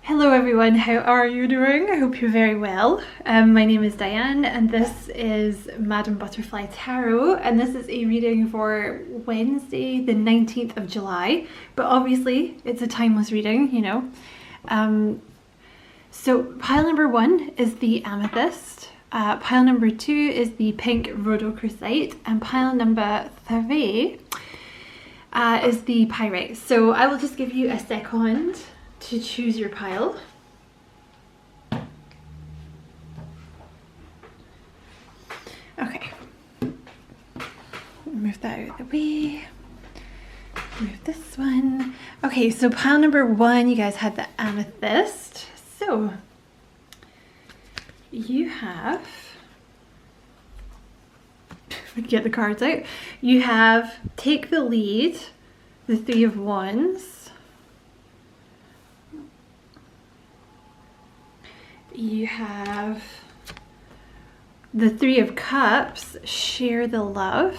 Hello everyone, how are you doing? I hope you're very well. My name is Diane and this is Madame Butterfly Tarot, and this is a reading for Wednesday the 19th of July, but obviously it's a timeless reading, you know. So pile number 1 is the Amethyst, pile number 2 is the pink rudocristite, and pile number 3 is the Pyrite. So I will just give you a second to choose your pile. Okay, move that out of the way, move this one. Okay, so pile number 1, you guys had the Amethyst. So you have, get the cards out, you have take the lead, the 3 of Wands. You have the 3 of Cups, share the love.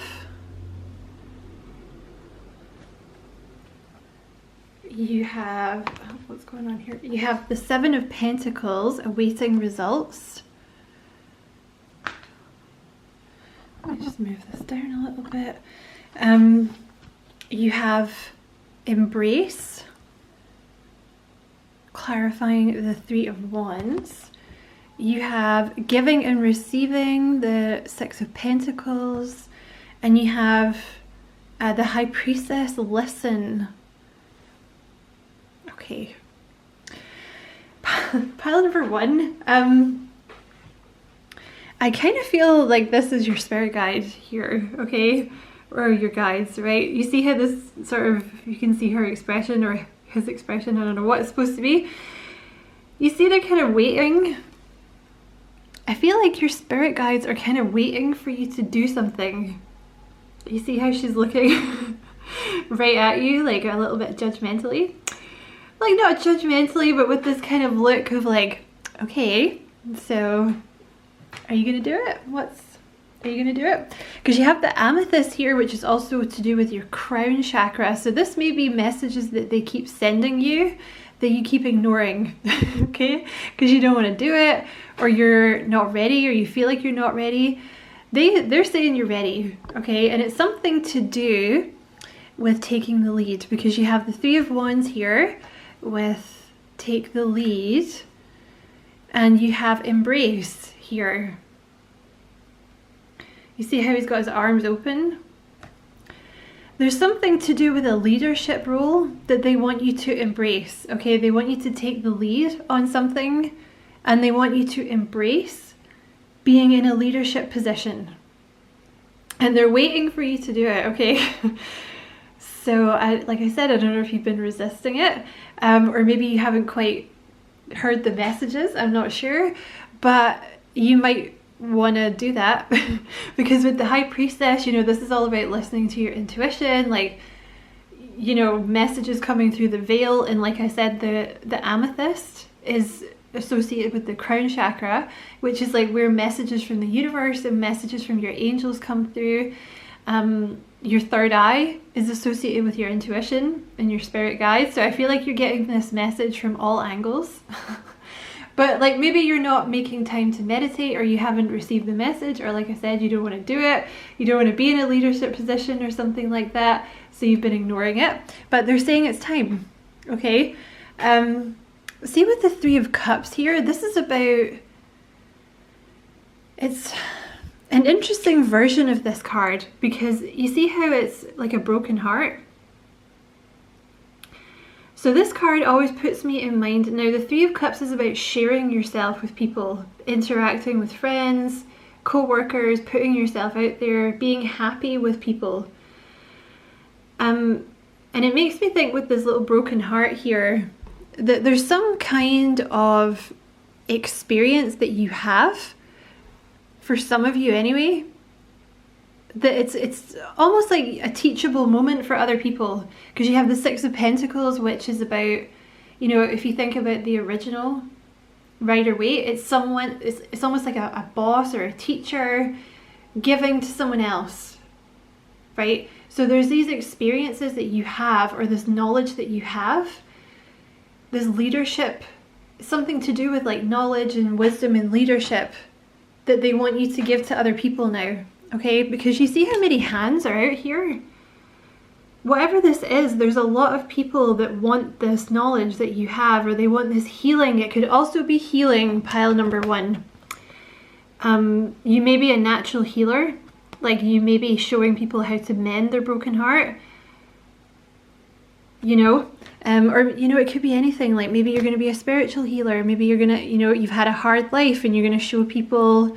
You have, what's going on here? You have the 7 of Pentacles, awaiting results. Let me just move this down a little bit. You have embrace, clarifying the 3 of Wands. You have giving and receiving, the 6 of Pentacles, and you have the High Priestess, listen. Okay. Pile number 1. I kind of feel like this is your spirit guide here, okay? Or your guides, right? You see how this sort of, you can see her expression or his expression, I don't know what it's supposed to be. You see they're kind of waiting. I feel like your spirit guides are kind of waiting for you to do something. You see how she's looking right at you, like a little bit judgmentally. Like not judgmentally, but with this kind of look of like, okay, so are you gonna do it? Are you gonna do it? Because you have the Amethyst here, which is also to do with your crown chakra. So this may be messages that they keep sending you that you keep ignoring, okay? Because you don't want to do it, or you're not ready, or you feel like you're not ready. They're saying you're ready, okay? And it's something to do with taking the lead, because you have the 3 of Wands here with take the lead, and you have embrace here. You see how he's got his arms open? There's something to do with a leadership role that they want you to embrace, okay? They want you to take the lead on something, and they want you to embrace being in a leadership position. And they're waiting for you to do it, okay? So, like I said, I don't know if you've been resisting it, or maybe you haven't quite heard the messages, I'm not sure, but you might want to do that because with the High Priestess, you know, this is all about listening to your intuition, like, you know, messages coming through the veil. And like I said, the Amethyst is associated with the crown chakra, which is like where messages from the universe and messages from your angels come through. Your third eye is associated with your intuition and your spirit guides. So I feel like you're getting this message from all angles. But like maybe you're not making time to meditate, or you haven't received the message, or like I said, you don't want to do it. You don't want to be in a leadership position or something like that. So you've been ignoring it, but they're saying it's time. Okay. See with the 3 of Cups here, this is about, it's an interesting version of this card, because you see how it's like a broken heart. So this card always puts me in mind, now the 3 of Cups is about sharing yourself with people, interacting with friends, co-workers, putting yourself out there, being happy with people. And it makes me think with this little broken heart here, that there's some kind of experience that you have, for some of you anyway, that it's almost like a teachable moment for other people, because you have the 6 of Pentacles, which is about, you know, if you think about the original Rider-Waite, it's someone, it's almost like a boss or a teacher giving to someone else, right? So there's these experiences that you have, or this knowledge that you have, this leadership something to do with like knowledge and wisdom and leadership that they want you to give to other people now, okay? Because you see how many hands are out here? Whatever this is, there's a lot of people that want this knowledge that you have, or they want this healing. It could also be healing, pile number 1. You may be a natural healer, like you may be showing people how to mend their broken heart, you know, or, you know, it could be anything. Like maybe you're going to be a spiritual healer. Maybe you're going to, you know, you've had a hard life and you're going to show people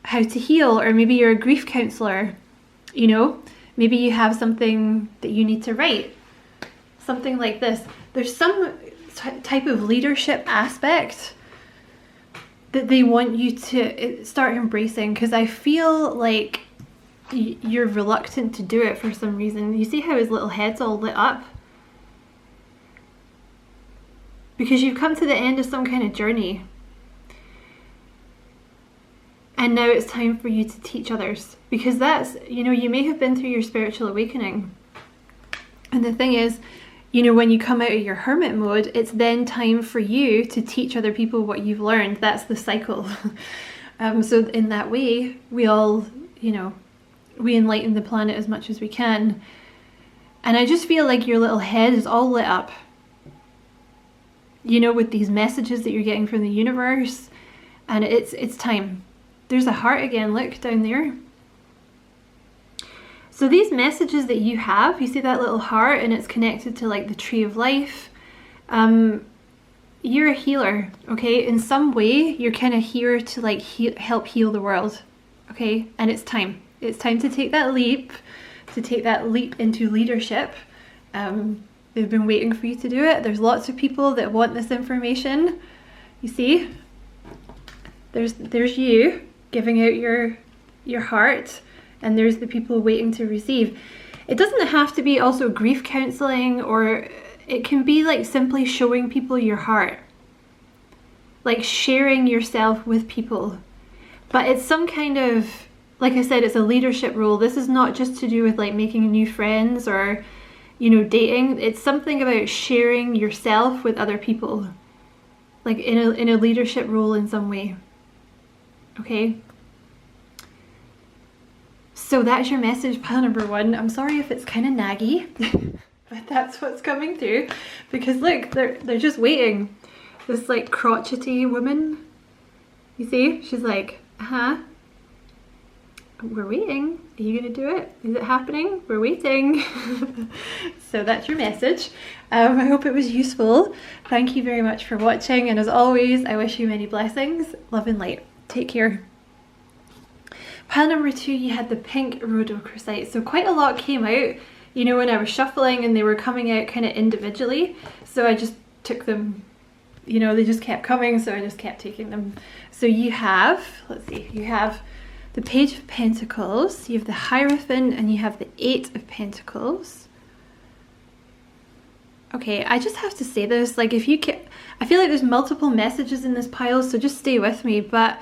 how to heal. Or maybe you're a grief counselor, you know, maybe you have something that you need to write, something like this. There's some type of leadership aspect that they want you to start embracing, because I feel like you're reluctant to do it for some reason. You see how his little head's all lit up? Because you've come to the end of some kind of journey. And now it's time for you to teach others. Because that's, you know, you may have been through your spiritual awakening. And the thing is, you know, when you come out of your hermit mode, it's then time for you to teach other people what you've learned. That's the cycle. So in that way, we all, you know, we enlighten the planet as much as we can. And I just feel like your little head is all lit up, you know, with these messages that you're getting from the universe. And it's time. There's a heart again, look down there. So these messages that you have, you see that little heart and it's connected to like the tree of life. You're a healer, okay? In some way, you're kind of here to like help heal the world, okay? And it's time. It's time to take that leap, into leadership. They've been waiting for you to do it. There's lots of people that want this information. You see? There's you giving out your heart, and there's the people waiting to receive. It doesn't have to be also grief counseling, or it can be like simply showing people your heart. Like sharing yourself with people. But it's some kind of, like I said, it's a leadership role. This is not just to do with like making new friends or, you know, dating. It's something about sharing yourself with other people, like in a leadership role in some way. Okay, so that's your message, pile number 1. I'm sorry if it's kind of naggy, but that's what's coming through, because look, they're just waiting. This like crotchety woman, you see, she's like, we're waiting. Are you gonna do it? Is it happening? We're waiting. So that's your message. I hope it was useful. Thank you very much for watching, and as always, I wish you many blessings, love and light. Take care. Pile number 2, you had the pink rudocristite. So quite a lot came out, you know, when I was shuffling, and they were coming out kind of individually. So I just took them, you know, they just kept coming, so I just kept taking them. So you have, let's see, you have the Page of Pentacles, you have the Hierophant, and you have the 8 of Pentacles. Okay, I just have to say this, like if you can, I feel like there's multiple messages in this pile, so just stay with me. But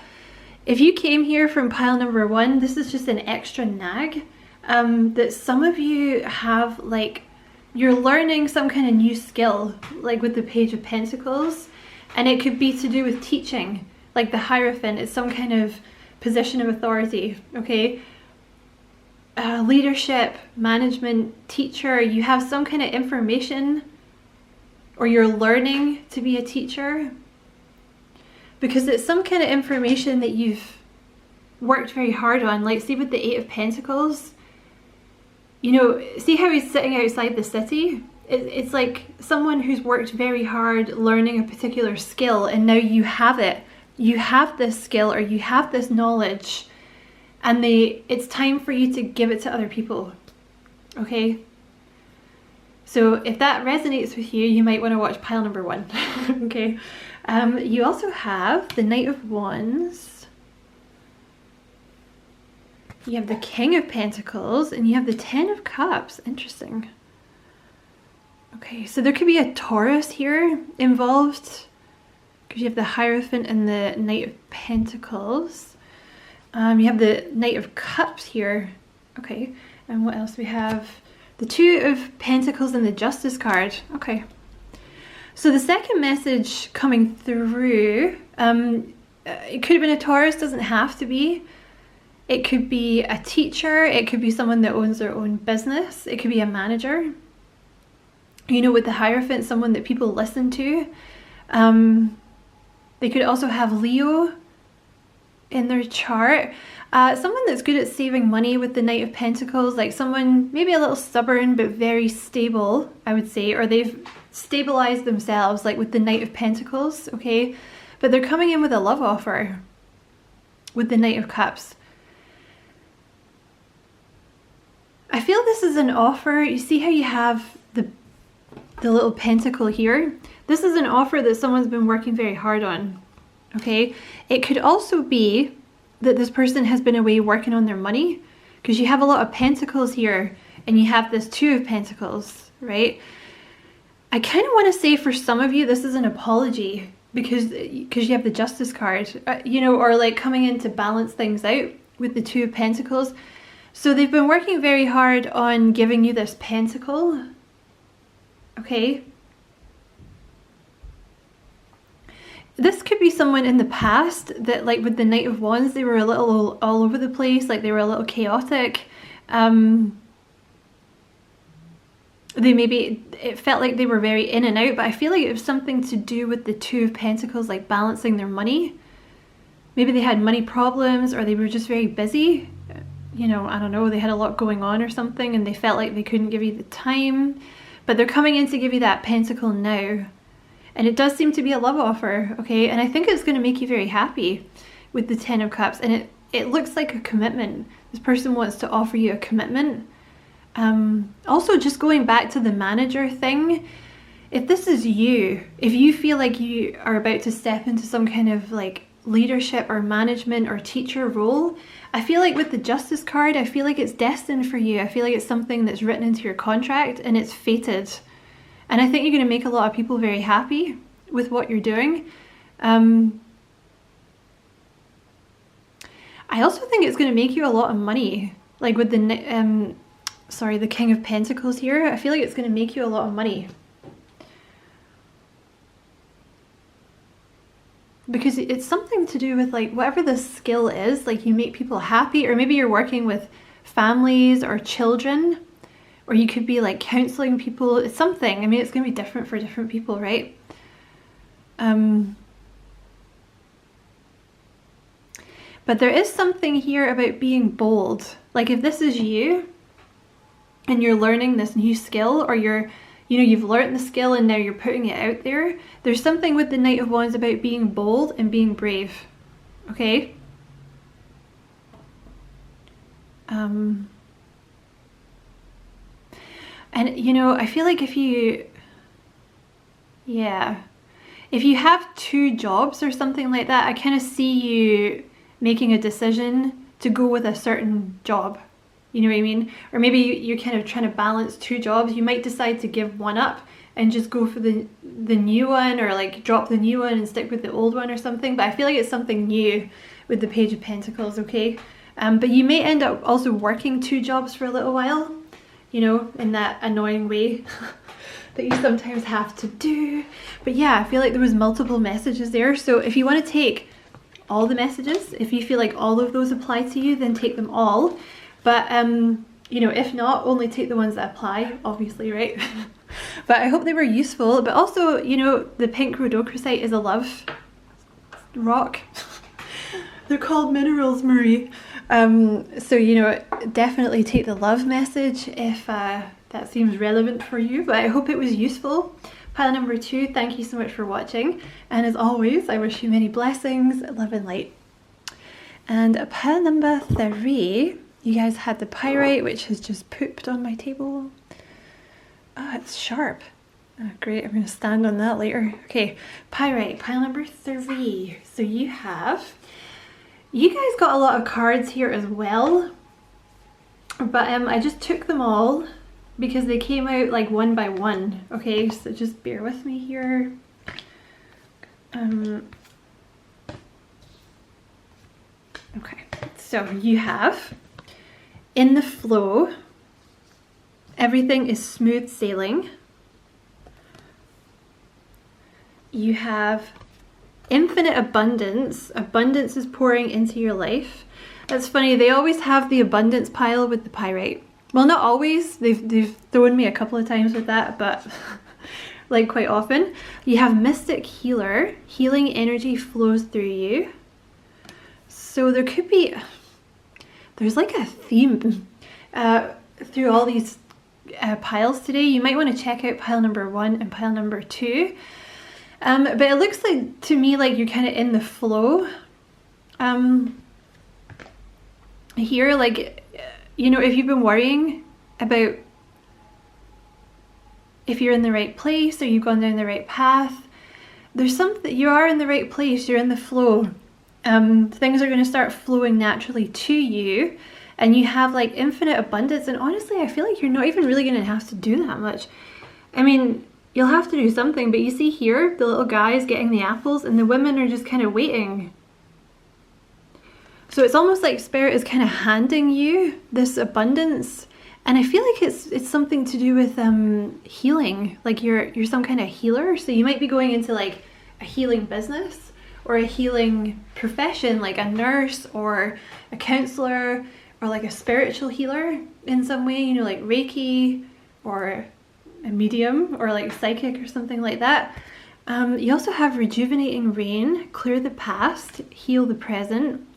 if you came here from pile number 1, this is just an extra nag that some of you have, like you're learning some kind of new skill, like with the Page of Pentacles, and it could be to do with teaching. Like the Hierophant is some kind of position of authority, okay? Leadership, management, teacher, you have some kind of information, or you're learning to be a teacher, because it's some kind of information that you've worked very hard on. Like see with the 8 of Pentacles, you know, see how he's sitting outside the city? It's like someone who's worked very hard learning a particular skill, and now you have it. You have this skill, or you have this knowledge, and it's time for you to give it to other people, okay? So if that resonates with you, you might want to watch pile number 1, okay? You also have the Knight of Wands, you have the King of Pentacles, and you have the 10 of Cups. Interesting. Okay, so there could be a Taurus here involved, because you have the Hierophant and the Knight of Pentacles. You have the Knight of Cups here. Okay, and what else? We have the 2 of Pentacles and the Justice card. Okay, So the second message coming through, it could have been a Taurus, doesn't have to be. It could be a teacher, it could be someone that owns their own business, it could be a manager. You know, with the Hierophant, someone that people listen to. They could also have Leo in their chart. Someone that's good at saving money with the Knight of Pentacles, like someone maybe a little stubborn but very stable, I would say, or they've stabilized themselves, like with the Knight of Pentacles, okay? But they're coming in with a love offer with the Knight of Cups. I feel this is an offer. You see how you have the little pentacle here? This is an offer that someone's been working very hard on, okay? It could also be that this person has been away working on their money, because you have a lot of pentacles here and you have this Two of Pentacles, right? I kind of want to say for some of you this is an apology because you have the Justice card, you know, or like coming in to balance things out with the Two of Pentacles. So they've been working very hard on giving you this pentacle, okay? This could be someone in the past that, like with the Knight of Wands, they were a little all over the place, like they were a little chaotic. It felt like they were very in and out, but I feel like it was something to do with the Two of Pentacles, like balancing their money. Maybe they had money problems, or they were just very busy. You know, I don't know, they had a lot going on or something, and they felt like they couldn't give you the time. But they're coming in to give you that pentacle now. And it does seem to be a love offer, okay? And I think it's going to make you very happy with the Ten of Cups. And it looks like a commitment. This person wants to offer you a commitment. Also, just going back to the manager thing, if this is you, if you feel like you are about to step into some kind of like leadership or management or teacher role, I feel like with the Justice card, I feel like it's destined for you. I feel like it's something that's written into your contract and it's fated. And I think you're going to make a lot of people very happy with what you're doing. I also think it's going to make you a lot of money. Like with the King of Pentacles here, I feel like it's going to make you a lot of money. Because it's something to do with like whatever the skill is, like you make people happy, or maybe you're working with families or children, or you could be like counseling people. It's something. I mean, it's going to be different for different people, right? But there is something here about being bold. Like if this is you and you're learning this new skill, or you've learned the skill and now you're putting it out there, there's something with the Knight of Wands about being bold and being brave, okay? And you know, I feel like if you have two jobs or something like that, I kind of see you making a decision to go with a certain job. You know what I mean? Or maybe you're kind of trying to balance two jobs. You might decide to give one up and just go for the new one, or like drop the new one and stick with the old one or something. But I feel like it's something new with the Page of Pentacles, okay? But you may end up also working two jobs for a little while, you know, in that annoying way that you sometimes have to do. But yeah, I feel like there was multiple messages there. So if you want to take all the messages, if you feel like all of those apply to you, then take them all. But, you know, if not, only take the ones that apply, obviously, right? But I hope they were useful. But also, you know, the pink rudocristite is a love rock. They're called minerals, Marie. So, you know, definitely take the love message if that seems relevant for you. But I hope it was useful. Pile number 2, thank you so much for watching. And as always, I wish you many blessings, love and light. And pile number 3... you guys had the Pyrite, which has just pooped on my table. Ah, it's sharp. Oh, great, I'm going to stand on that later. Okay, Pyrite, pile number 3. So you guys got a lot of cards here as well. But I just took them all because they came out like one by one. Okay, so just bear with me here. Okay, so you have... in the flow, everything is smooth sailing. You have infinite abundance. Abundance is pouring into your life. That's funny, they always have the abundance pile with the pyrite. Well, not always. They've thrown me a couple of times with that, but like quite often. You have mystic healer. Healing energy flows through you. So there could be, there's like a theme through all these piles today. You might want to check out pile number 1 and pile number 2. But it looks like to me like you're kind of in the flow. Here, like, you know, if you've been worrying about if you're in the right place or you've gone down the right path, there's something, you are in the right place, you're in the flow. Things are going to start flowing naturally to you, and you have like infinite abundance. And honestly, I feel like you're not even really going to have to do that much. I mean, you'll have to do something, but you see here, the little guy is getting the apples and the women are just kind of waiting. So it's almost like Spirit is kind of handing you this abundance. And I feel like it's something to do with healing. Like you're some kind of healer. So you might be going into like a healing business or a healing profession, like a nurse or a counselor or like a spiritual healer in some way, you know, like Reiki or a medium or like psychic or something like that. You also have rejuvenating rain, clear the past, heal the present.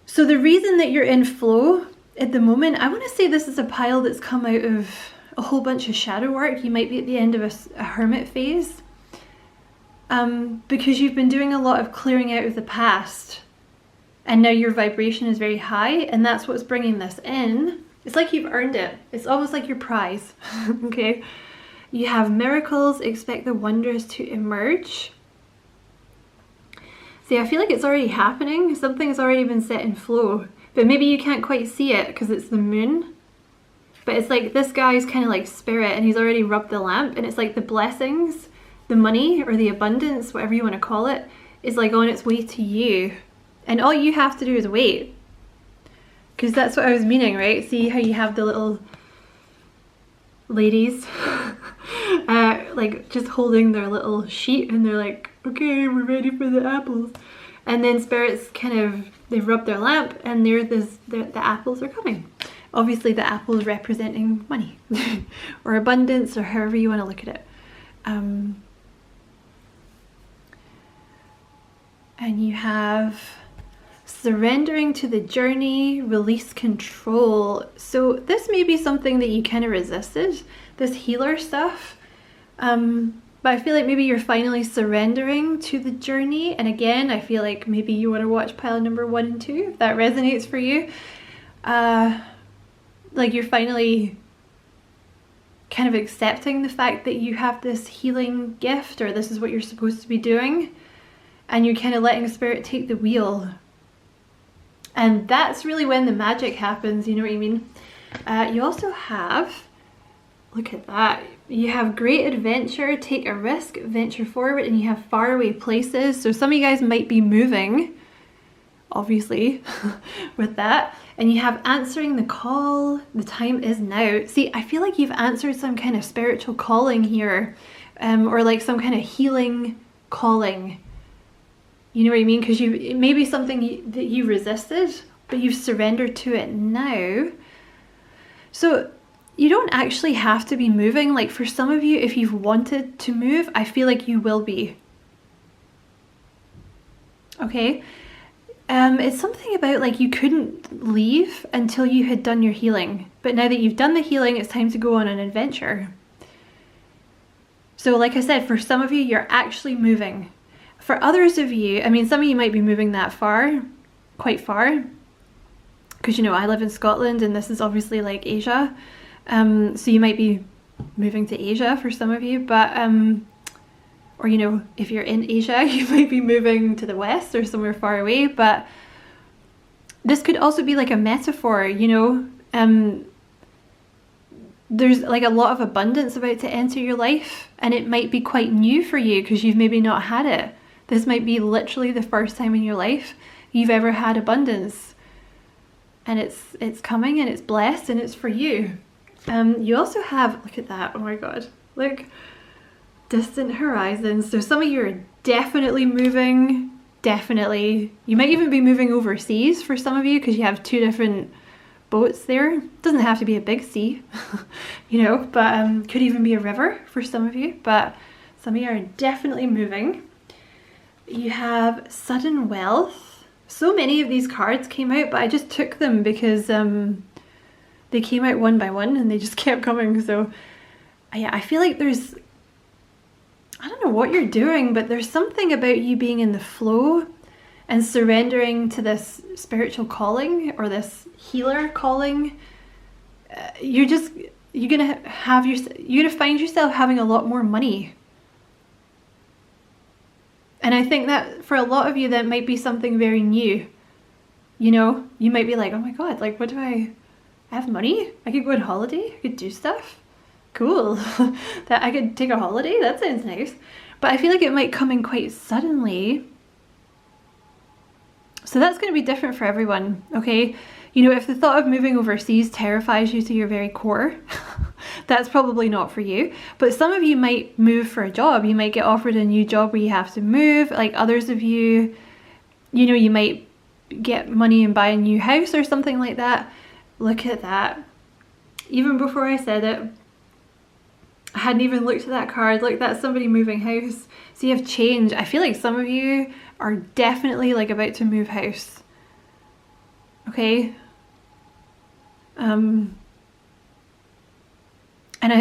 So the reason that you're in flow at the moment, I want to say this is a pile that's come out of a whole bunch of shadow work. You might be at the end of a hermit phase, because you've been doing a lot of clearing out of the past, and now your vibration is very high, and that's what's bringing this in. It's like you've earned it. It's almost like your prize. Okay, you have miracles, expect the wondrous to emerge. See, I feel like it's already happening. Something has already been set in flow, but maybe you can't quite see it because it's the moon. But it's like this guy's kind of like Spirit, and he's already rubbed the lamp, and it's like the blessings, the money or the abundance, whatever you want to call it, is like on its way to you. And all you have to do is wait. Because that's what I was meaning, right? See how you have the little ladies like just holding their little sheet, and they're like, okay, we're ready for the apples. And then Spirit's kind of, they've rubbed their lamp, and the apples are coming. Obviously the apples representing money or abundance, or however you want to look at it. And you have surrendering to the journey, release control. So this may be something that you kind of resisted, this healer stuff. But I feel like maybe you're finally surrendering to the journey. And again, I feel like maybe you want to watch pile number 1 and 2, if that resonates for you. Like you're finally kind of accepting the fact that you have this healing gift, or this is what you're supposed to be doing. And you're kind of letting Spirit take the wheel. And that's really when the magic happens, you know what I mean? You also have, look at that, you have great adventure, take a risk, venture forward, and you have faraway places. So some of you guys might be moving, obviously, with that. And you have answering the call, the time is now. See, I feel like you've answered some kind of spiritual calling here, or like some kind of healing calling. You know what I mean? Because it may be something that you resisted, but you've surrendered to it now. So you don't actually have to be moving. Like for some of you, if you've wanted to move, I feel like you will be. Okay? It's something about like you couldn't leave until you had done your healing. But now that you've done the healing, it's time to go on an adventure. So like I said, for some of you, you're actually moving. For others of you, I mean, some of you might be moving that far, quite far, because, you know, I live in Scotland and this is obviously like Asia. So you might be moving to Asia for some of you, but, or, you know, if you're in Asia, you might be moving to the West or somewhere far away. But this could also be like a metaphor, you know, there's like a lot of abundance about to enter your life, and it might be quite new for you because you've maybe not had it. This might be literally the first time in your life you've ever had abundance, and it's coming, and it's blessed, and it's for you. You also have, look at that, oh my god, look, distant horizons. So some of you are definitely moving, definitely. You might even be moving overseas for some of you because you have two different boats there. Doesn't have to be a big sea, you know, but could even be a river for some of you, but some of you are definitely moving. You have sudden wealth. So many of these cards came out, but I just took them because they came out one by one and they just kept coming. So yeah, I feel like there's, I don't know what you're doing, but there's something about you being in the flow and surrendering to this spiritual calling or this healer calling. You're gonna find yourself having a lot more money. And I think that for a lot of you, that might be something very new. You know, you might be like, oh my God, like, what do I have money? I could go on holiday, I could do stuff. Cool. That I could take a holiday, that sounds nice. But I feel like it might come in quite suddenly. So that's going to be different for everyone, okay? You know, if the thought of moving overseas terrifies you to your very core, that's probably not for you. But some of you might move for a job. You might get offered a new job where you have to move. Like others of you, you know, you might get money and buy a new house or something like that. Look at that. Even before I said it, I hadn't even looked at that card. Look, that's somebody moving house. So you have change. I feel like some of you are definitely like about to move house. Okay. And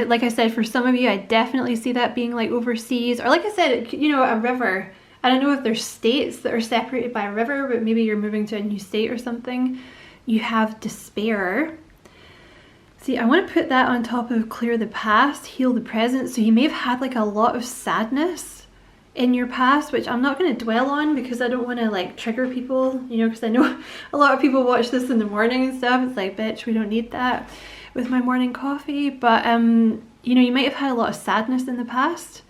like I said, for some of you, I definitely see that being like overseas, or like I said, you know, a river. I don't know if there's states that are separated by a river, but maybe you're moving to a new state or something. You have despair. See, I want to put that on top of clear the past, heal the present. So you may have had like a lot of sadness in your past, which I'm not going to dwell on because I don't want to like trigger people, you know, because I know a lot of people watch this in the morning and stuff. It's like, bitch, we don't need that with my morning coffee. But you know, you might have had a lot of sadness in the past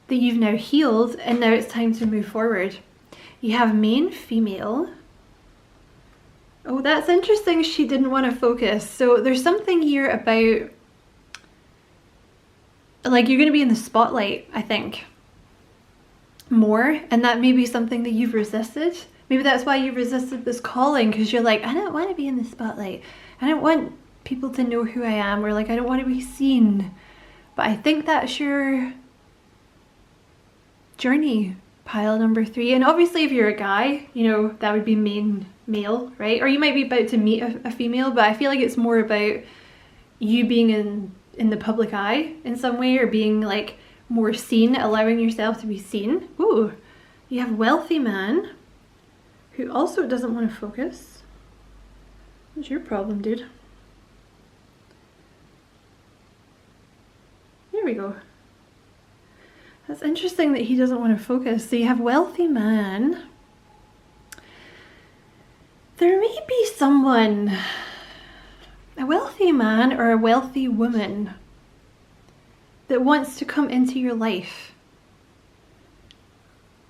that you've now healed, and now it's time to move forward. You have main female. Oh, that's interesting. She didn't want to focus. So there's something here about like you're going to be in the spotlight, I think, more, and that may be something that you've resisted. Maybe that's why you resisted this calling, because you're like, I don't want to be in the spotlight. I don't want people to know who I am, or like I don't want to be seen. But I think that's your journey, pile number 3. And obviously if you're a guy, you know, that would be main male, right? Or you might be about to meet a female, but I feel like it's more about you being in the public eye in some way, or being like more seen, allowing yourself to be seen. Ooh, you have wealthy man who also doesn't want to focus. What's your problem, dude? There we go. That's interesting that he doesn't want to focus. So you have wealthy man. There may be someone, a wealthy man or a wealthy woman, that wants to come into your life.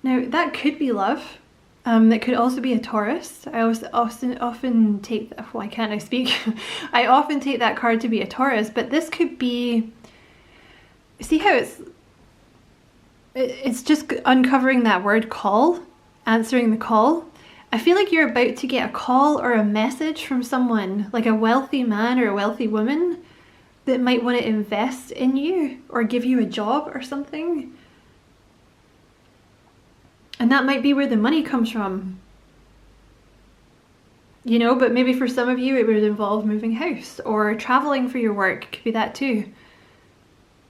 Now that could be love. That could also be a Taurus. I often take, why can't I speak? I often take that card to be a Taurus, but this could be, see how it's just uncovering that word call, answering the call. I feel like you're about to get a call or a message from someone, like a wealthy man or a wealthy woman, that might want to invest in you or give you a job or something. And that might be where the money comes from. You know, but maybe for some of you it would involve moving house or traveling for your work. It could be that too.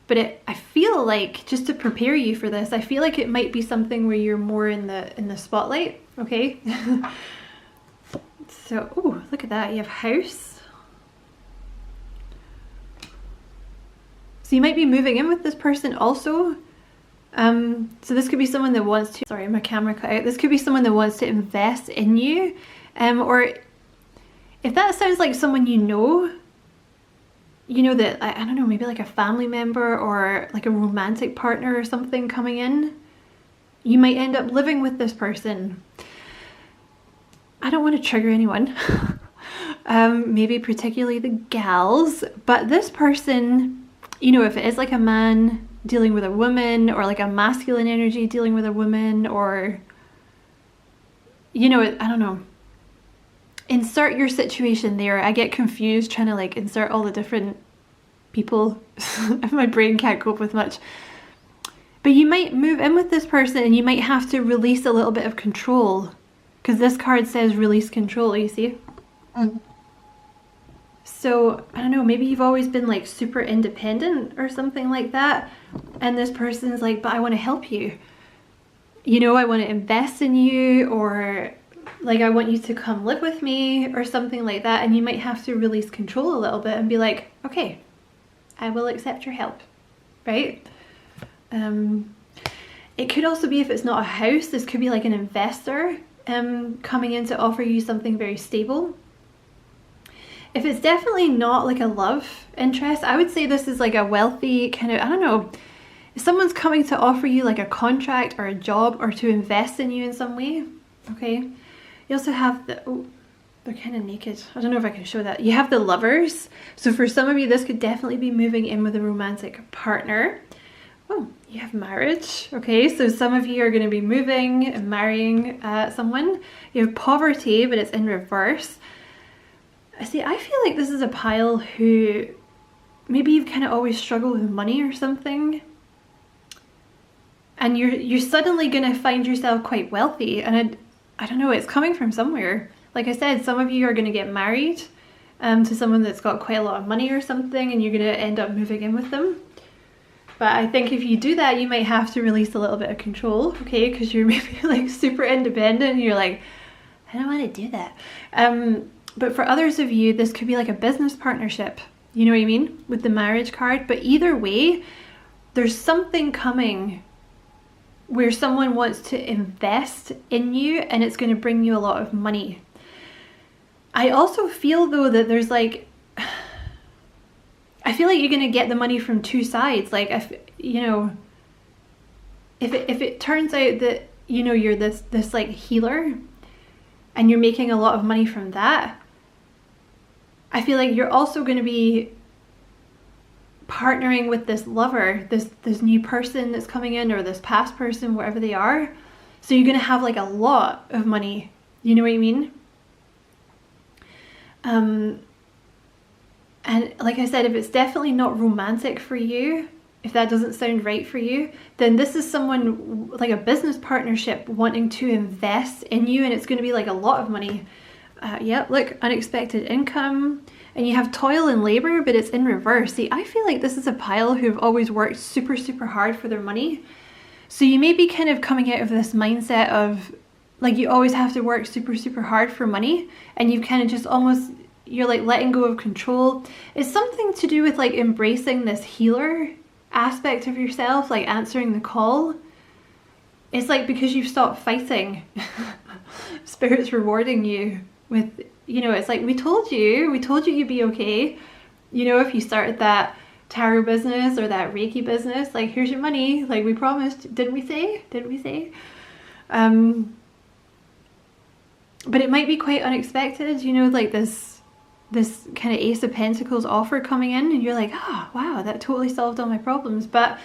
But I feel like, just to prepare you for this, I feel like it might be something where you're more in the spotlight, okay? So, oh, look at that. You have house. So you might be moving in with this person also. So this could be someone that wants to, sorry, my camera cut out. This could be someone that wants to invest in you. Or if that sounds like someone you know that, I don't know, maybe like a family member or like a romantic partner or something coming in, you might end up living with this person. I don't want to trigger anyone, maybe particularly the gals, but this person, you know, if it is like a man dealing with a woman, or like a masculine energy dealing with a woman, or, you know, I don't know. Insert your situation there. I get confused trying to like insert all the different people. My brain can't cope with much. But you might move in with this person and you might have to release a little bit of control, because this card says release control, you see? So, I don't know, maybe you've always been like super independent or something like that, and this person's like, but I want to help you. You know, I want to invest in you, or like I want you to come live with me or something like that, and you might have to release control a little bit and be like, okay, I will accept your help, right? It could also be, if it's not a house, this could be like an investor coming in to offer you something very stable. If it's definitely not like a love interest, I would say this is like a wealthy kind of, I don't know, if someone's coming to offer you like a contract or a job, or to invest in you in some way, okay? You also have the, oh, they're kind of naked. I don't know if I can show that. You have the Lovers. So for some of you, this could definitely be moving in with a romantic partner. Oh, you have marriage. Okay, so some of you are going to be moving and marrying someone. You have poverty, but it's in reverse. See, I feel like this is a pile who maybe you've kind of always struggled with money or something, and you're suddenly going to find yourself quite wealthy, and I don't know, it's coming from somewhere. Like I said, some of you are going to get married to someone that's got quite a lot of money or something, and you're going to end up moving in with them. But I think if you do that, you might have to release a little bit of control, okay? Because you're maybe like super independent and you're like, I don't want to do that. But for others of you, this could be like a business partnership. You know what I mean? With the marriage card. But either way, there's something coming where someone wants to invest in you, and it's going to bring you a lot of money. I also feel though that there's like, I feel like you're going to get the money from two sides. Like, you know, if it turns out that, you know, you're this like healer and you're making a lot of money from that, I feel like you're also going to be partnering with this lover, this new person that's coming in, or this past person, whatever they are. So you're going to have like a lot of money. You know what I mean? And like I said, if it's definitely not romantic for you, if that doesn't sound right for you, then this is someone like a business partnership wanting to invest in you, and it's going to be like a lot of money. Yeah, look, unexpected income, and you have toil and labor, but it's in reverse. See, I feel like this is a pile who've always worked super, super hard for their money. So you may be kind of coming out of this mindset of like you always have to work super, super hard for money, and you've kind of just almost, you're like letting go of control. It's something to do with like embracing this healer aspect of yourself, like answering the call. It's like because you've stopped fighting, Spirit's rewarding you with, you know, it's like, we told you you'd be okay. You know, if you started that tarot business or that Reiki business, like, here's your money, like we promised, didn't we say? But it might be quite unexpected, you know, like this kind of Ace of Pentacles offer coming in, and you're like, oh wow, that totally solved all my problems. But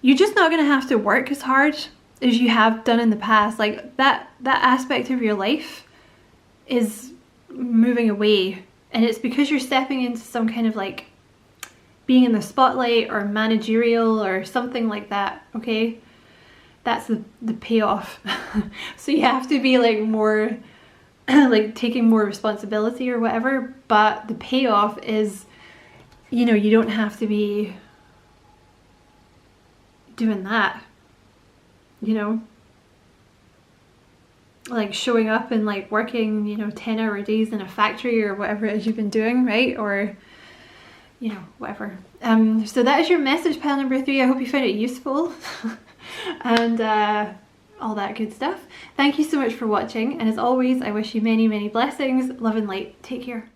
you're just not going to have to work as hard as you have done in the past. Like that aspect of your life is moving away, and it's because you're stepping into some kind of like being in the spotlight or managerial or something like that, okay? That's the payoff. So you have to be like more like taking more responsibility or whatever, but the payoff is, you know, you don't have to be doing that, you know, like showing up and like working, you know, 10-hour days in a factory or whatever it is you've been doing, right? Or, you know, whatever. So that is your message, pile number 3. I hope you found it useful and all that good stuff. Thank you so much for watching, and as always, I wish you many, many blessings, love and light. Take care.